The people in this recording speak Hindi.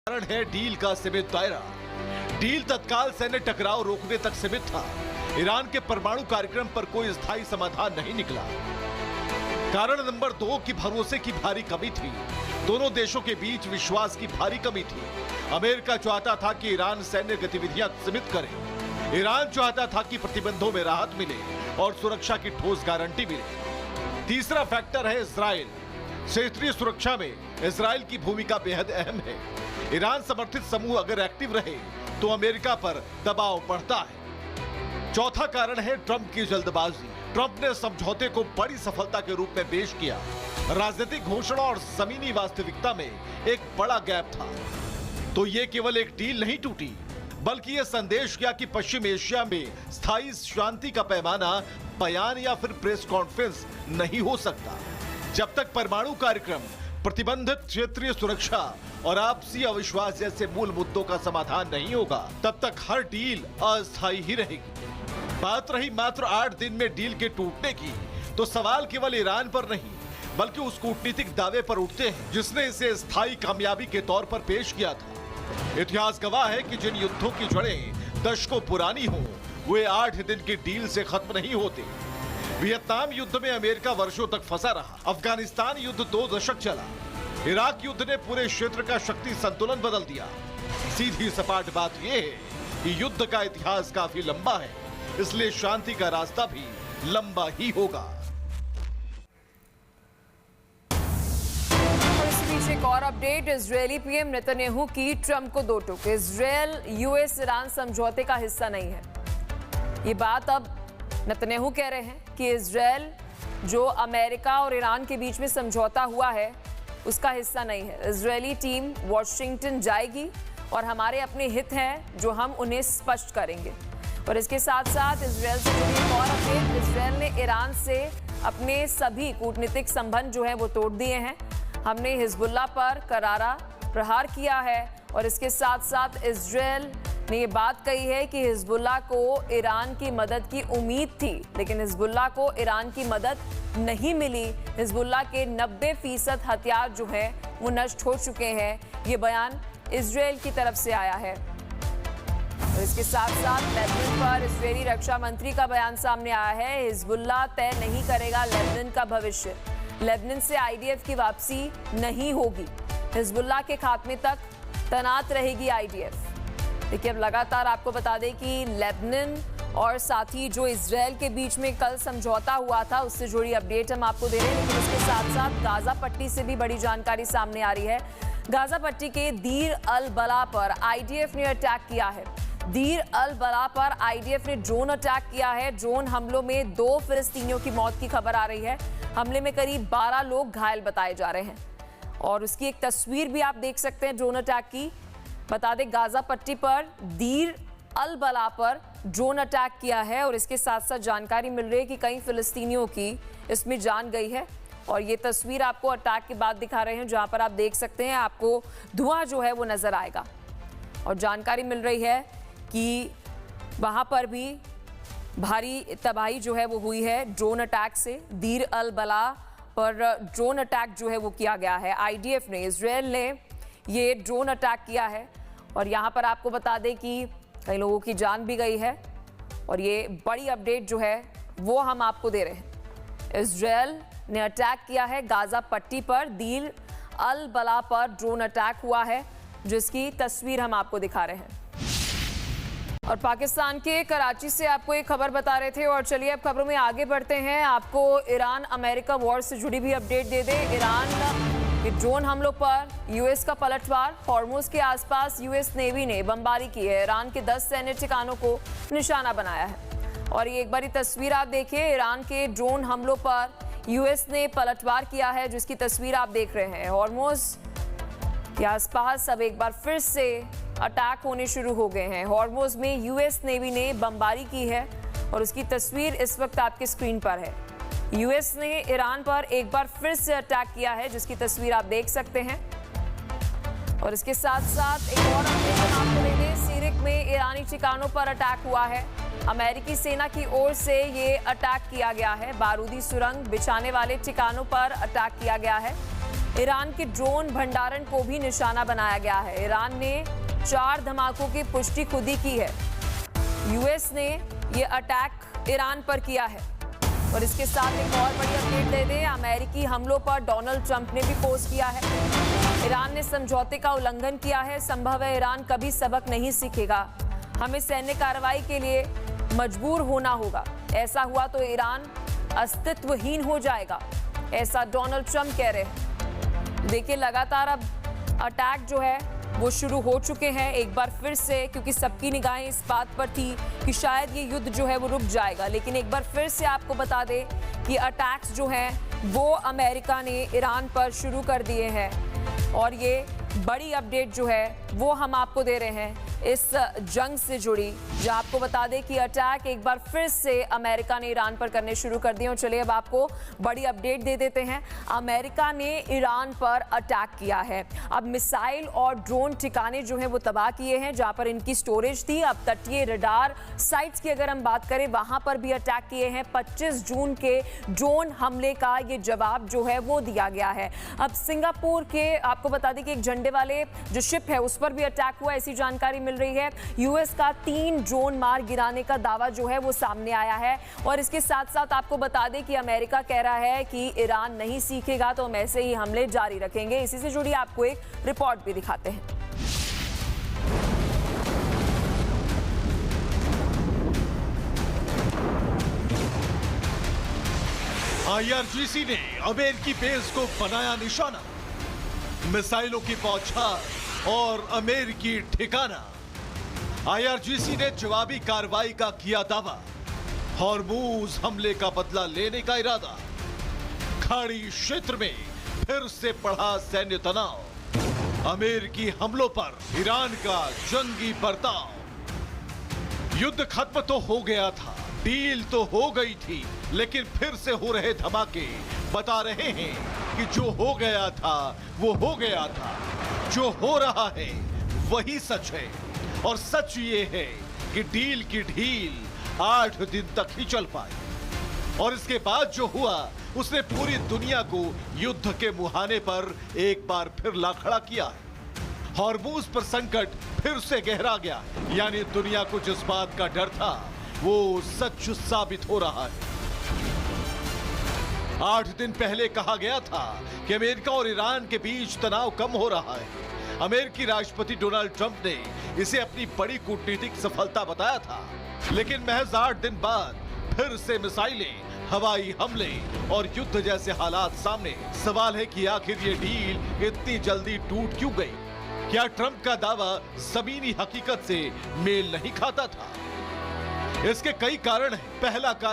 कारण है डील का सीमित दायरा। डील तत्काल सैन्य टकराव रोकने तक सीमित था। ईरान के परमाणु कार्यक्रम पर कोई स्थायी समाधान नहीं निकला। कारण नंबर 2 की भरोसे की भारी कमी थी। दोनों देशों के बीच विश्वास की भारी कमी थी। अमेरिका चाहता था कि ईरान सैन्य गतिविधियां सीमित करे। ईरान चाहता था कि प्रतिबंधों में राहत मिले और सुरक्षा की ठोस गारंटी मिले। तीसरा फैक्टर है इजराइल। क्षेत्रीय सुरक्षा में इजराइल की भूमिका बेहद अहम है। ईरान समर्थित समूह अगर एक्टिव रहे तो अमेरिका पर दबाव बढ़ता है। चौथा कारण है ट्रंप की जल्दबाजी। ट्रंप ने समझौते को बड़ी सफलता के रूप में पेश किया। राजनीतिक घोषणा और जमीनी वास्तविकता में एक बड़ा गैप था। तो ये केवल एक डील नहीं टूटी, बल्कि यह संदेश गया कि पश्चिम एशिया में स्थायी शांति का पैमाना बयान या फिर प्रेस कॉन्फ्रेंस नहीं हो सकता। जब तक परमाणु कार्यक्रम, प्रतिबंधित क्षेत्रीय सुरक्षा और आपसी अविश्वास जैसे मूल मुद्दों का समाधान नहीं होगा, तब तक हर डील अस्थायी ही रहेगी। बात रही मात्र 8 दिन में डील के टूटने की, तो सवाल केवल ईरान पर नहीं बल्कि उस कूटनीतिक दावे पर उठते हैं जिसने इसे स्थायी कामयाबी के तौर पर पेश किया था। इतिहास गवाह है कि जिन युद्धों की जड़ें दशकों पुरानी हों, वे 8 दिन की डील से खत्म नहीं होते। वियतनाम युद्ध में अमेरिका वर्षों तक फंसा रहा। अफगानिस्तान युद्ध 2 दशक चला। इराक युद्ध ने पूरे क्षेत्र का शक्ति संतुलन बदल दिया। सीधी सपाट बात यह है कि युद्ध का इतिहास काफी लंबा है, इसलिए शांति का रास्ता भी लंबा ही होगा। एक और अपडेट, इजरायली पीएम नेतन्याहू की ट्रंप को 2 टोक। इजरायल यूएस ईरान समझौते का हिस्सा नहीं है। ये बात अब नेतन्याहू कह रहे हैं कि इजरायल जो अमेरिका और ईरान के बीच में समझौता हुआ है उसका हिस्सा नहीं है। इजरायली टीम वॉशिंगटन जाएगी और हमारे अपने हित हैं जो हम उन्हें स्पष्ट करेंगे। और इसके साथ साथ इजरायल से जुड़ी एक और अपडेट, इजरायल ने ईरान से अपने सभी कूटनीतिक संबंध जो है वो तोड़ दिए हैं। हमने हिजबुल्लाह पर करारा प्रहार किया है और इसके साथ साथ इजरायल ने ये बात कही है कि हिजबुल्लाह को ईरान की मदद की उम्मीद थी, लेकिन हिजबुल्लाह को ईरान की मदद नहीं मिली। हिजबुल्लाह के 90% हथियार जो है वो नष्ट हो चुके हैं। ये बयान इजरायल की तरफ से आया है। और इसके साथ साथ लेबनान पर इजरायली रक्षा मंत्री का बयान सामने आया है। हिजबुल्लाह तय नहीं करेगा लेबनान का भविष्य। लेबनान से आईडीएफ की वापसी नहीं होगी। हिजबुल्लाह के खात्मे तक तैनात रहेगी आईडीएफ। देखिए, अब लगातार आपको बता दें कि लेबनान और साथ ही जो इजरायल के बीच में कल समझौता हुआ था उससे जुड़ी अपडेट हम आपको दे रहे हैं, लेकिन उसके साथ साथ गाजा पट्टी से भी बड़ी जानकारी सामने आ रही है। गाजा पट्टी के दीर अल बला पर आईडीएफ ने अटैक किया है। दीर अल बला पर आईडीएफ ने ड्रोन अटैक किया है। ड्रोन हमलों में 2 फिलिस्तीनियों की मौत की खबर आ रही है। हमले में करीब 12 लोग घायल बताए जा रहे हैं और उसकी एक तस्वीर भी आप देख सकते हैं ड्रोन अटैक की। बता दें, गाजा पट्टी पर दीर अल बला पर ड्रोन अटैक किया है और इसके साथ साथ जानकारी मिल रही है कि कई फिलिस्तीनियों की इसमें जान गई है। और ये तस्वीर आपको अटैक के बाद दिखा रहे हैं, जहां पर आप देख सकते हैं आपको धुआं जो है वो नजर आएगा। और जानकारी मिल रही है कि वहां पर भी भारी तबाही जो है वो हुई है ड्रोन अटैक से। दीर अल बला पर ड्रोन अटैक जो है वो किया गया है। आईडीएफ ने, इजरायल ने ये ड्रोन अटैक किया है और यहाँ पर आपको बता दें कि कई लोगों की जान भी गई है। और ये बड़ी अपडेट जो है वो हम आपको दे रहे हैं। इजरायल ने अटैक किया है गाजा पट्टी पर। दीर अल बला पर ड्रोन अटैक हुआ है, जिसकी तस्वीर हम आपको दिखा रहे हैं। और पाकिस्तान के कराची से आपको एक खबर बता रहे थे। और चलिए अब खबरों में आगे बढ़ते हैं। आपको ईरान अमेरिका वॉर से जुड़ी भी अपडेट दे दें। ईरान के ड्रोन हमलों पर यूएस का पलटवार। हॉर्मुज के आसपास यूएस नेवी ने बमबारी की है। ईरान के 10 सैन्य ठिकानों को निशाना बनाया है। और ये एक बारी तस्वीर आप देखिए, ईरान के ड्रोन हमलों पर यूएस ने पलटवार किया है, जिसकी तस्वीर आप देख रहे हैं। हॉर्मुज के आसपास अब एक बार फिर से अटैक होने शुरू हो गए हैं। हॉर्मुज में यूएस नेवी ने बमबारी की है और उसकी तस्वीर इस वक्त आपके स्क्रीन पर है। यूएस ने ईरान पर एक बार फिर से अटैक किया है, जिसकी तस्वीर आप देख सकते हैं। और इसके साथ साथ एक और अपडेट आपको दे दें, सीरिक में ईरानी ठिकानों पर अटैक हुआ है। अमेरिकी सेना की ओर से ये अटैक किया गया है। बारूदी सुरंग बिछाने वाले ठिकानों पर अटैक किया गया है। ईरान के ड्रोन भंडारण को भी निशाना बनाया गया है। ईरान ने 4 धमाकों की पुष्टि खुद ही की है। यूएस ने यह अटैक ईरान पर किया है। और इसके साथ एक और बड़ी अपडेट दे दें, अमेरिकी हमलों पर डोनाल्ड ट्रंप ने भी पोस्ट किया है। ईरान ने समझौते का उल्लंघन किया है। संभव है ईरान कभी सबक नहीं सीखेगा। हमें सैन्य कार्रवाई के लिए मजबूर होना होगा। ऐसा हुआ तो ईरान अस्तित्वहीन हो जाएगा, ऐसा डोनाल्ड ट्रंप कह रहे हैं। देखिए, लगातार अब अटैक जो है वो शुरू हो चुके हैं एक बार फिर से, क्योंकि सबकी निगाहें इस बात पर थी कि शायद ये युद्ध जो है वो रुक जाएगा। लेकिन एक बार फिर से आपको बता दें कि अटैक्स जो हैं वो अमेरिका ने ईरान पर शुरू कर दिए हैं। और ये बड़ी अपडेट जो है वो हम आपको दे रहे हैं इस जंग से जुड़ी, जो आपको बता दें कि अटैक एक बार फिर से अमेरिका ने ईरान पर करने शुरू कर दिए। और चलिए अब आपको बड़ी अपडेट दे देते हैं। अमेरिका ने ईरान पर अटैक किया है। अब मिसाइल और ड्रोन ठिकाने जो हैं वो तबाह किए हैं जहां पर इनकी स्टोरेज थी। अब तटीय रडार साइट्स की अगर हम बात करें, वहां पर भी अटैक किए हैं। 25 जून के ड्रोन हमले का ये जवाब जो है वो दिया गया है। अब सिंगापुर के आपको बता दें कि एक झंडे वाले जो शिप है उस पर भी अटैक हुआ, ऐसी जानकारी मिल रही है। यूएस का 3 ड्रोन मार गिराने का दावा जो है वो सामने आया है। और इसके साथ साथ आपको बता दें कि अमेरिका कह रहा है कि ईरान नहीं सीखेगा तो हम ऐसे ही हमले जारी रखेंगे। इसी से जुड़ी आपको एक रिपोर्ट भी दिखाते हैं। IRGC ने अमेरिकी बेस को बनाया निशाना, मिसाइलों की बौछार और अमेरिकी ठिकाना। IRGC ने जवाबी कार्रवाई का किया दावा, हॉर्मूज हमले का बदला लेने का इरादा। खाड़ी क्षेत्र में फिर से बढ़ा सैन्य तनाव, अमेरिकी हमलों पर ईरान का जंगी बर्ताव। युद्ध खत्म तो हो गया था, डील तो हो गई थी, लेकिन फिर से हो रहे धमाके बता रहे हैं कि जो हो गया था वो हो गया था। जो हो रहा है वही सच है। और सच ये है कि डील की ढील 8 दिन तक ही चल पाई। और इसके बाद जो हुआ उसने पूरी दुनिया को युद्ध के मुहाने पर एक बार फिर ला खड़ा किया है। हॉर्मूज पर संकट फिर से गहरा गया, यानी दुनिया को जिस बात का डर था वो सच साबित हो रहा है। 8 दिन पहले कहा गया था कि अमेरिका और ईरान के बीच तनाव कम हो रहा है। अमेरिकी राष्ट्रपति डोनाल्ड ट्रंप ने इसे अपनी बड़ी कूटनीतिक सफलता बताया था। लेकिन महज 8 दिन बाद फिर से मिसाइलें, हवाई हमले और युद्ध जैसे हालात सामने। सवाल है कि आखिर ये डील इतनी जल्दी टूट क्यों गई? क्या ट्रंप का दावा जमीनी हकीकत से मेल नहीं खाता था? इसके कई कारण हैं। पहला कारण